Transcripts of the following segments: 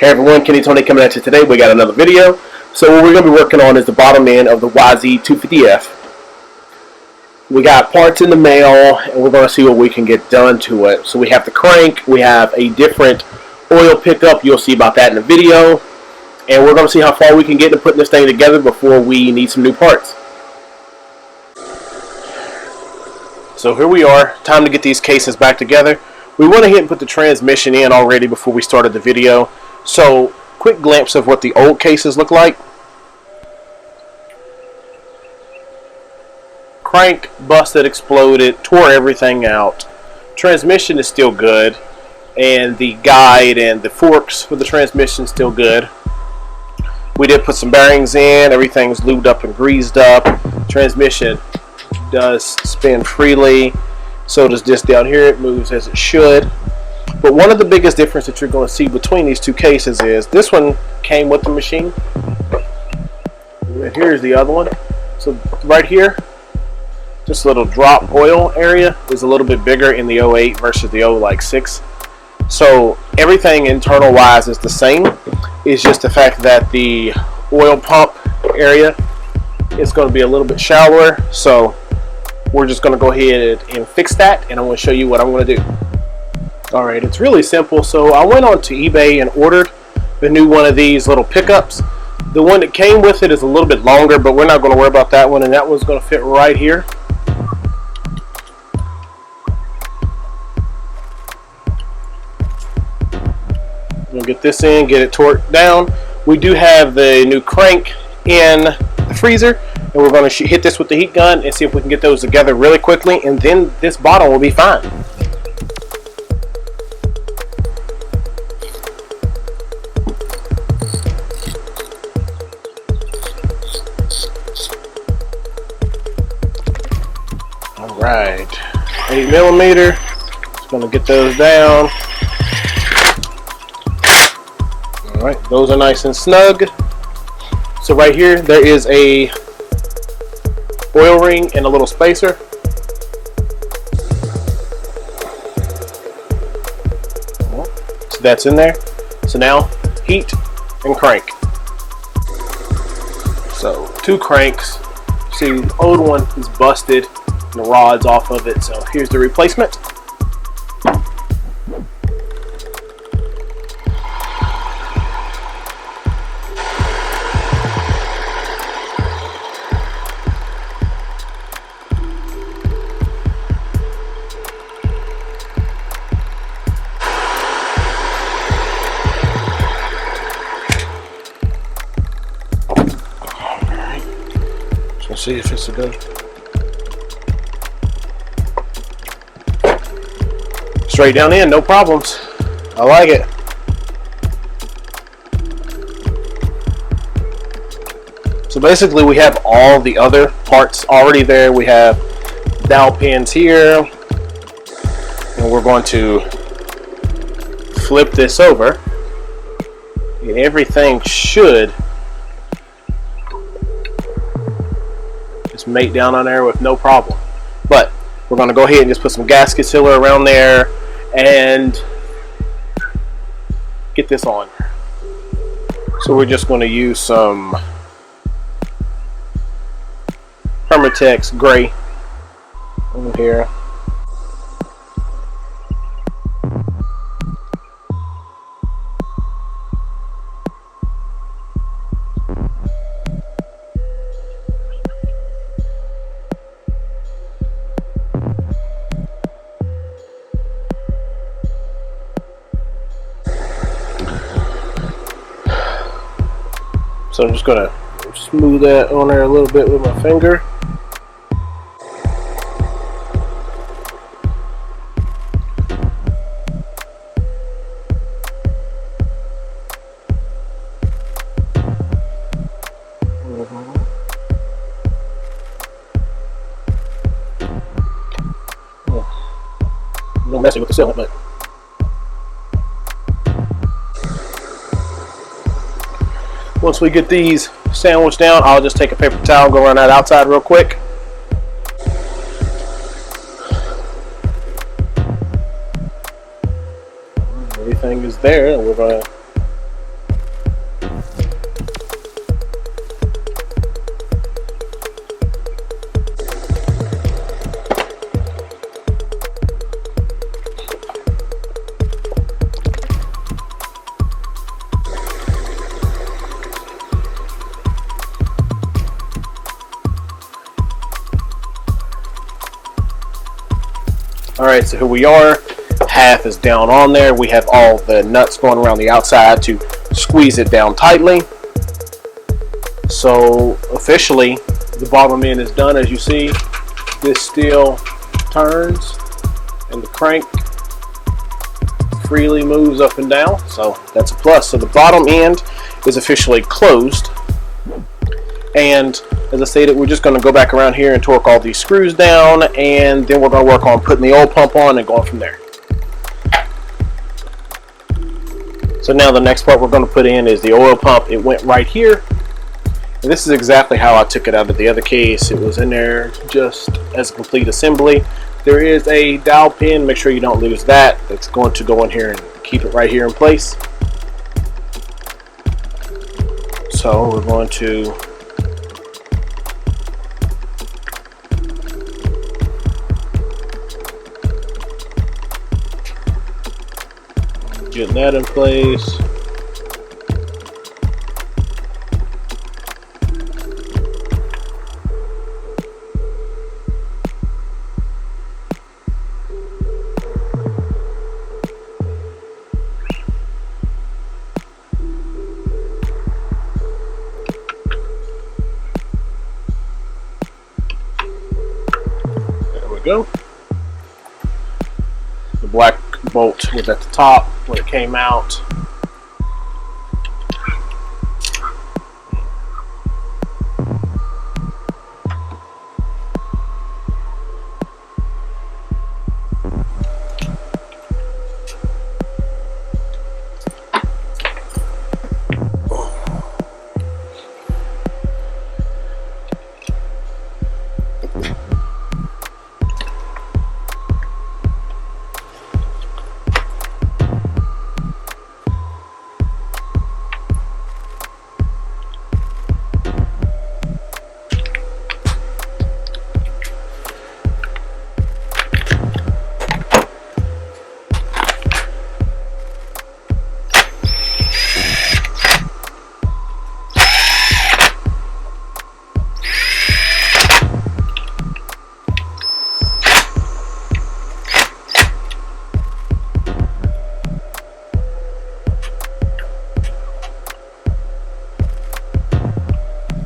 Hey everyone, Kenny Tony coming at you today. We got another video. So what we're going to be working on is the bottom end of the YZ250F. We got parts in the mail and we're going to see what we can get done to it. So we have the crank, we have a different oil pickup. You'll see about that in the video. And we're going to see how far we can get in putting this thing together before we need some new parts. So here we are, time to get these cases back together. We went ahead and put the transmission in already before we started the video. So, quick glimpse of what the old cases look like. Crank busted, exploded, tore everything out. Transmission is still good, and the guide and the forks for the transmission still good. We did put some bearings in, everything's lubed up and greased up. Transmission does spin freely, so does this down here. It moves as it should. But one of the biggest difference that you're going to see between these two cases is this one came with the machine, and here's the other one. So right here, this little drop oil area is a little bit bigger in the 08 versus the 06. So everything internal wise is the same. It's just the fact that the oil pump area is going to be a little bit shallower. So we're just going to go ahead and fix that, and I'm going to show you what I'm going to do. Alright, it's really simple. So I went on to eBay and ordered the new one of these little pickups. The one that came with it is a little bit longer, but we're not going to worry about that one, and that one's going to fit right here. We'll get this in, get it torqued down. We do have the new crank in the freezer, and we're going to hit this with the heat gun and see if we can get those together really quickly, and then this bottom will be fine. Alright, 8mm, just going to get those down. Alright, those are nice and snug. So right here, there is a oil ring and a little spacer. So that's in there. So now, heat and crank. So, two cranks. See, the old one is busted. The rod's off of it, so here's the replacement. Alright, let's see if it's a good. Straight down in, no problems. I like it. So basically we have all the other parts already there. We have dowel pins here, and we're going to flip this over, and everything should just mate down on there with no problem. But we're going to go ahead and just put some gasket sealer around there and get this on. So we're just going to use some Permatex gray on here. So I'm just going to smooth that on there a little bit with my finger. A little messy with the sealant, but once we get these sandwiched down, I'll just take a paper towel, go run that outside real quick. Everything is there, and we're going to Alright, so here we are. Half is down on there. We have all the nuts going around the outside to squeeze it down tightly. So officially the bottom end is done. As you see, this steel turns and the crank freely moves up and down, so that's a plus. So the bottom end is officially closed, and as I stated, we're just going to go back around here and torque all these screws down, and then we're going to work on putting the oil pump on and going from there. So now the next part we're going to put in is the oil pump. It went right here, and this is exactly how I took it out of the other case. It was in there just as a complete assembly. There is a dowel pin, make sure you don't lose that. It's going to go in here and keep it right here in place. So we're going to get that in place. Go. The black bolt was at the top when it came out.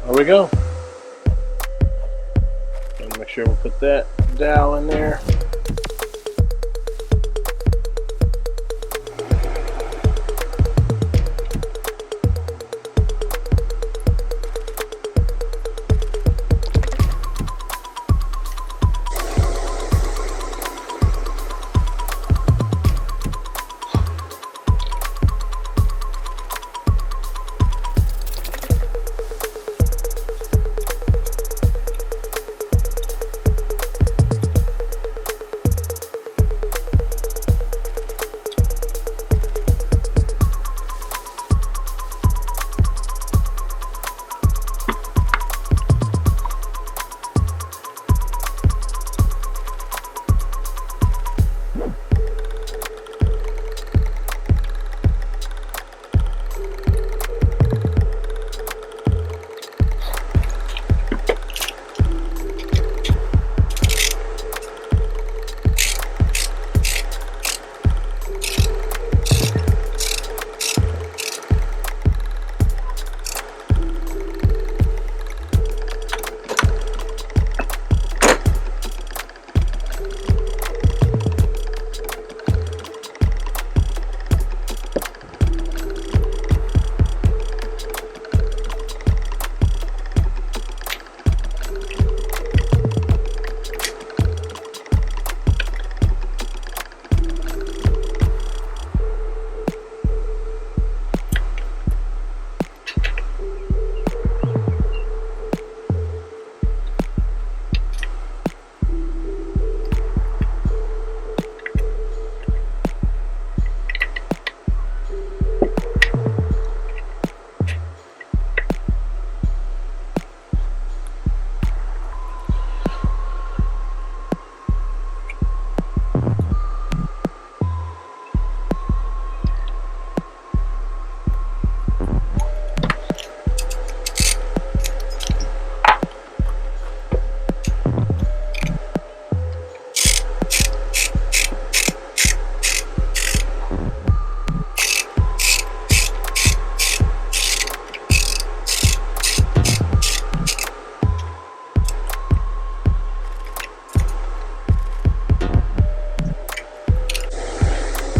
There we go. And make sure we put that dowel in there.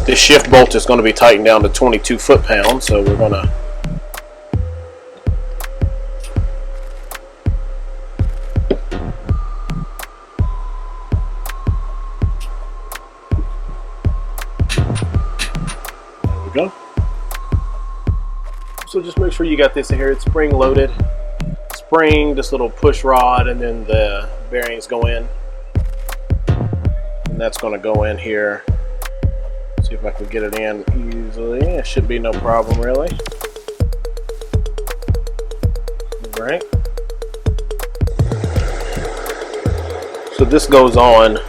This shift bolt is going to be tightened down to 22 foot-pounds, so we're going to go. So just make sure you got this in here. It's spring loaded. Spring, this little push rod, and then the bearings go in. And that's going to go in here. See if I can get it in easily. It should be no problem really. All right. So this goes on.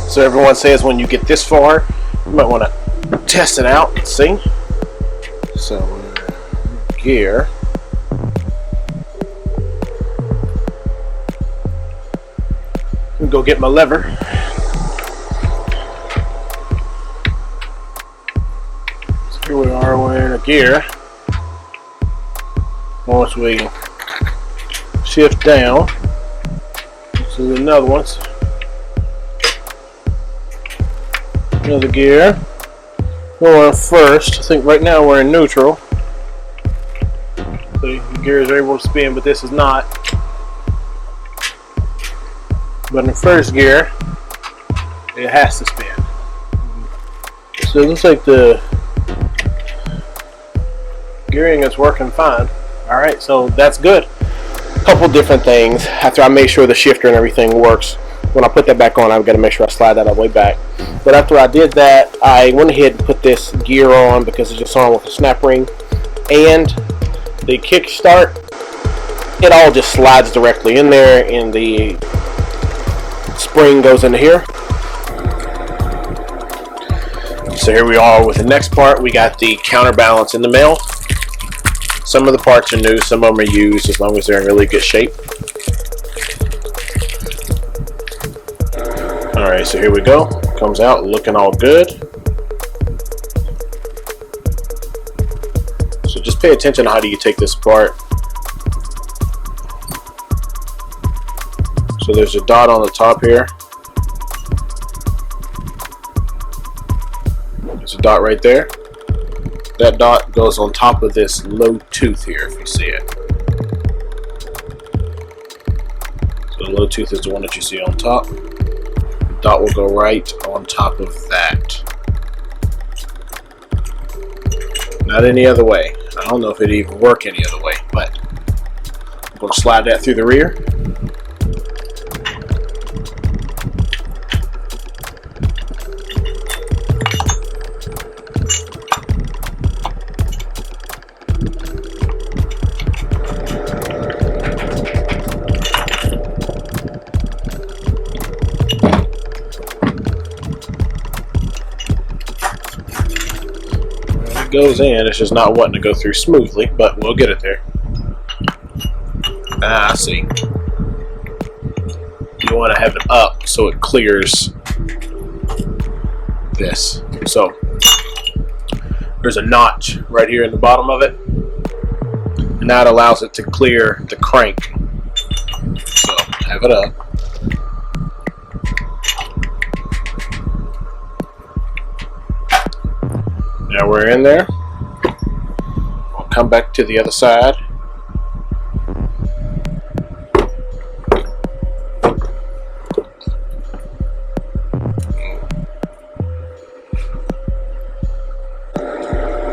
So everyone says when you get this far, you might want to test it out and see. So gear. I'm gonna go get my lever. So here we are, we're in a gear. Once we shift down, this is another one. Another gear. We're on first. I think right now we're in neutral. So the gears are able to spin, but this is not. But in first gear, it has to spin. So it looks like the gearing is working fine. Alright, so that's good. A couple different things. After I make sure the shifter and everything works, when I put that back on, I've got to make sure I slide that all the way back. But after I did that, I went ahead and put this gear on because it's just on with a snap ring. And the kickstart, it all just slides directly in there, and the spring goes into here. So here we are with the next part. We got the counterbalance in the mail. Some of the parts are new, some of them are used, as long as they're in really good shape. Alright, so here we go. Comes out looking all good. So just pay attention to how do you take this apart. So there's a dot on the top here. There's a dot right there. That dot goes on top of this low tooth here, if you see it. So the low tooth is the one that you see on top. Dot will go right on top of that. Not any other way. I don't know if it'd even work any other way, but I'm going to slide that through the rear. Goes in, it's just not wanting to go through smoothly, but we'll get it there. I see. You want to have it up so it clears this. So there's a notch right here in the bottom of it, and that allows it to clear the crank. So have it up. Now we're in there. We'll come back to the other side.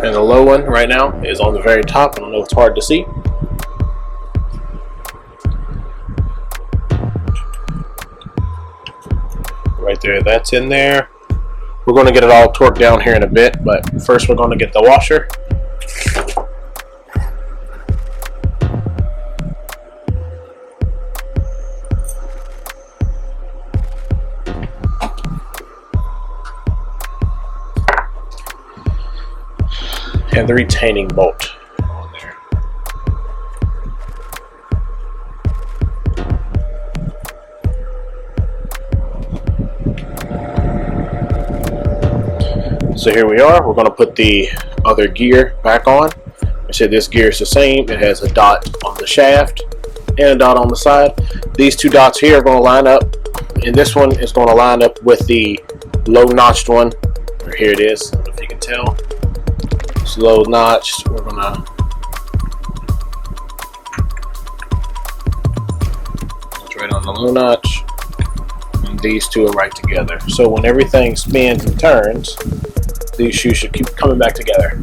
And the low one right now is on the very top. I don't know if it's hard to see. Right there, that's in there. We're going to get it all torqued down here in a bit, but first we're going to get the washer. And the retaining bolt on there. So here we are. We're going to put the other gear back on. I said this gear is the same. It has a dot on the shaft and a dot on the side. These two dots here are going to line up, and this one is going to line up with the low notched one. Or here it is. I don't know if you can tell. It's low notched. We're gonna it's right on the low notch, and these two are right together. So when everything spins and turns, these shoes should keep coming back together.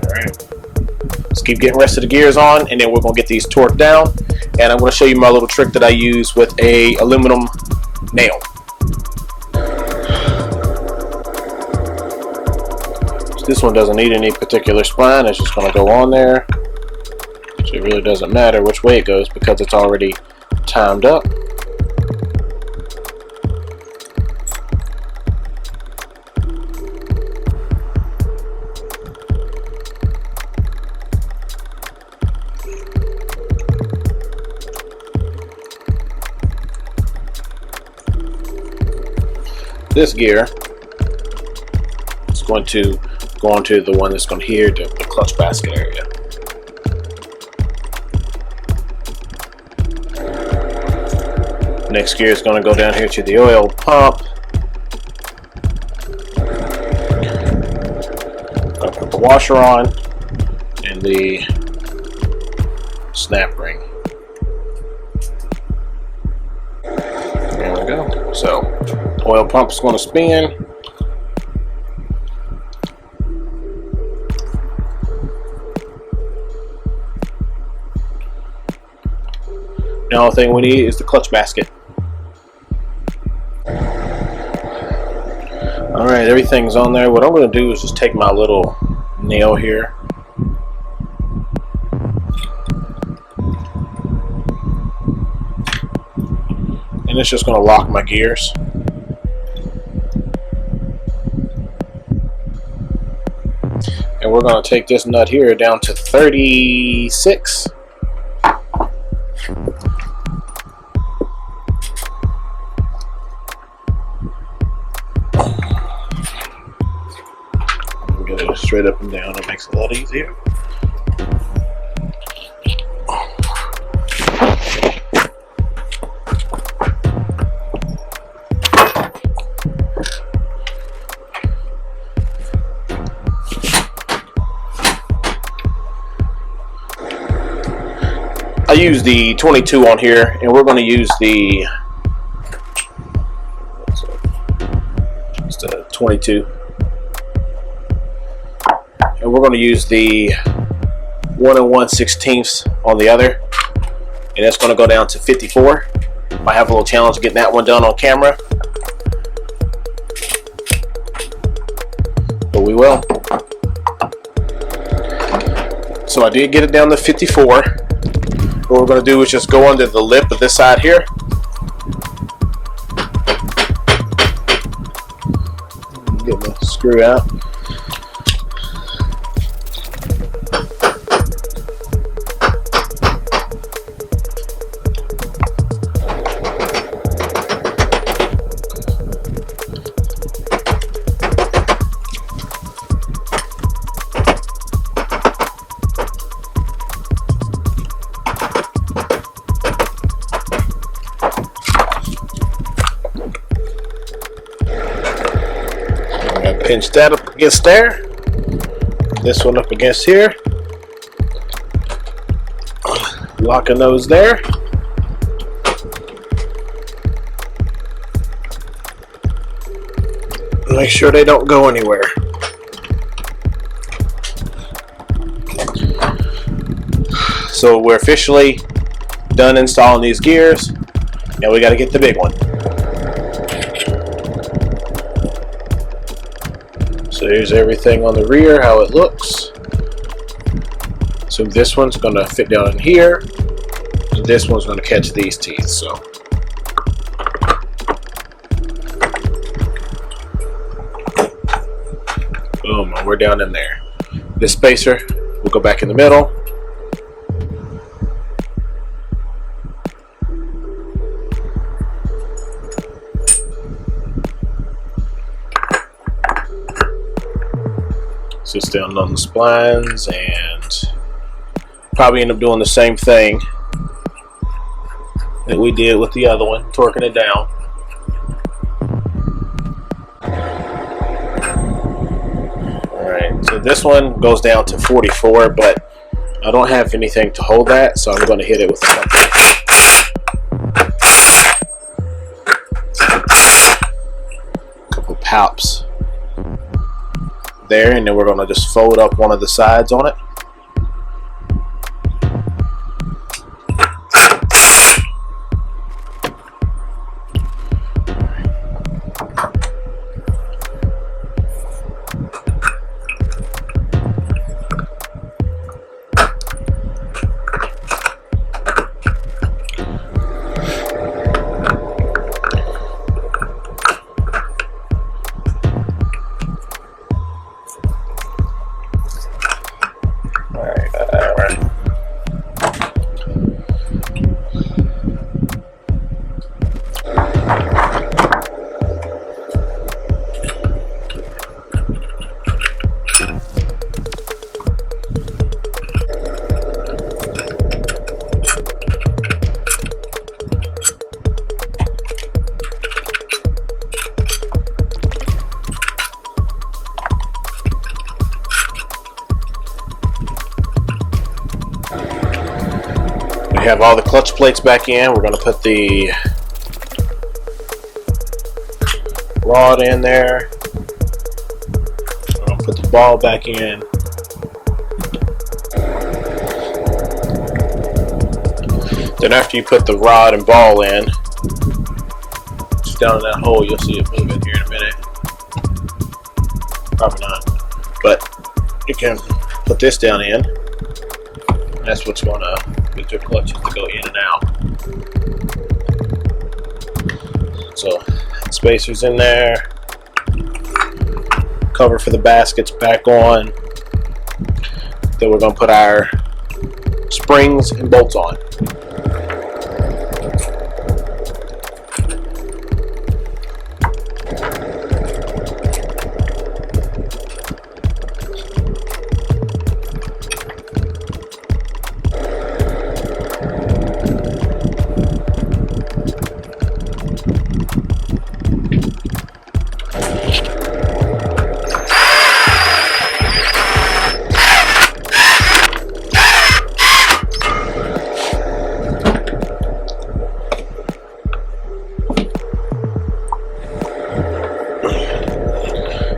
Alright. Let's keep getting the rest of the gears on, and then we're gonna get these torqued down. And I'm gonna show you my little trick that I use with a aluminum nail. This one doesn't need any particular spline. It's just going to go on there. So it really doesn't matter which way it goes because it's already timed up. This gear is going to go on to the one that's going here, the clutch basket area. Next gear is going to go down here to the oil pump. I'll put the washer on and the snap ring. There we go. So oil pump is going to spin. The only thing we need is the clutch basket. Alright, everything's on there. What I'm going to do is just take my little nail here. And it's just going to lock my gears. And we're going to take this nut here down to 36. Get it straight up and down. It makes it a lot easier. I use the 22 on here, and we're going to use the just a 22, and we're going to use the 1 1/16 on the other, and that's going to go down to 54. I have a little challenge getting that one done on camera, but we will. So I did get it down to 54. What we're going to do is just go under the lip of this side here. Get the screw out. Pinch that up against there. This one up against here. Locking those there. Make sure they don't go anywhere. So we're officially done installing these gears. Now we got to get the big one. So here's everything on the rear, how it looks. So this one's going to fit down in here. And this one's going to catch these teeth. So boom, we're down in there. This spacer will go back in the middle. Just down on the splines, and probably end up doing the same thing that we did with the other one, torquing it down. Alright, so this one goes down to 44, but I don't have anything to hold that, so I'm going to hit it with a couple pops there, and then we're going to just fold up one of the sides on it. We have all the clutch plates back in. We're going to put the rod in there. We're going to put the ball back in. Then after you put the rod and ball in, just down in that hole, you'll see it moving here in a minute. Probably not. But you can put this down in. That's what's going to get your clutches to go in and out. So, spacers in there. Cover for the baskets back on. Then we're going to put our springs and bolts on.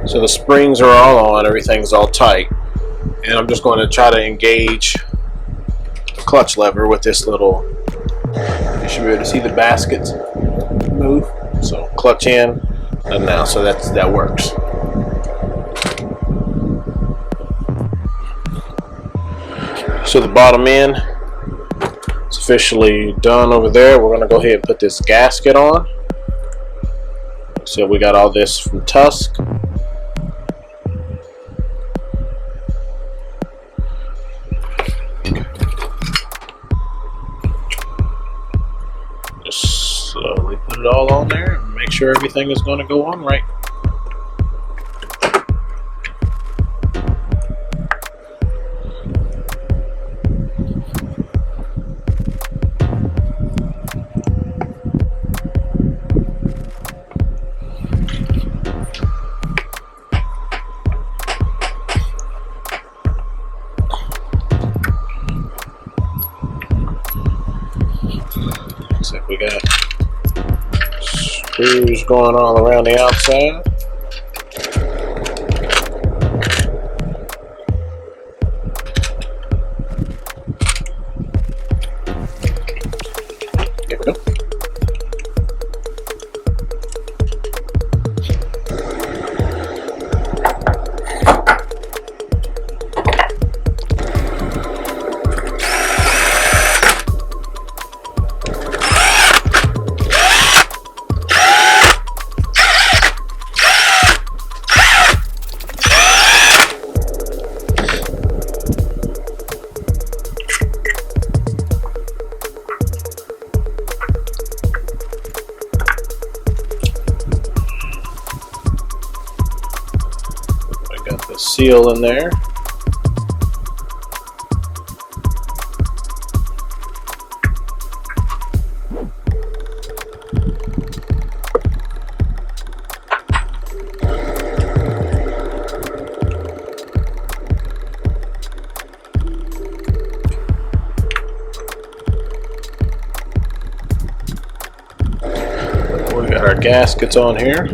So the springs are all on, everything's all tight, and I'm just going to try to engage the clutch lever with this little, you should be able to see the baskets move, so clutch in and now, so that works. So the bottom end is officially done over there. We're going to go ahead and put this gasket on. So we got all this from Tusk. Just slowly put it all on there and make sure everything is going to go on right. Screws going all around the outside. There we go. Got the seal in there. We got our gaskets on here.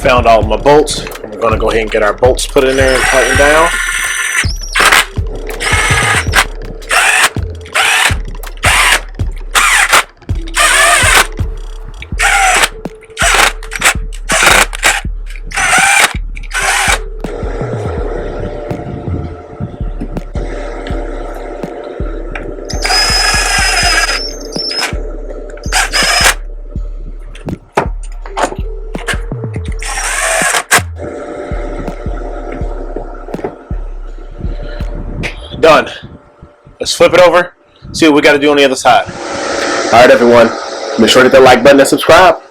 Found all my bolts, and we're going to go ahead and get our bolts put in there and tighten down. Done. Let's flip it over, see what we got to do on the other side. Alright everyone, make sure to hit that like button and subscribe.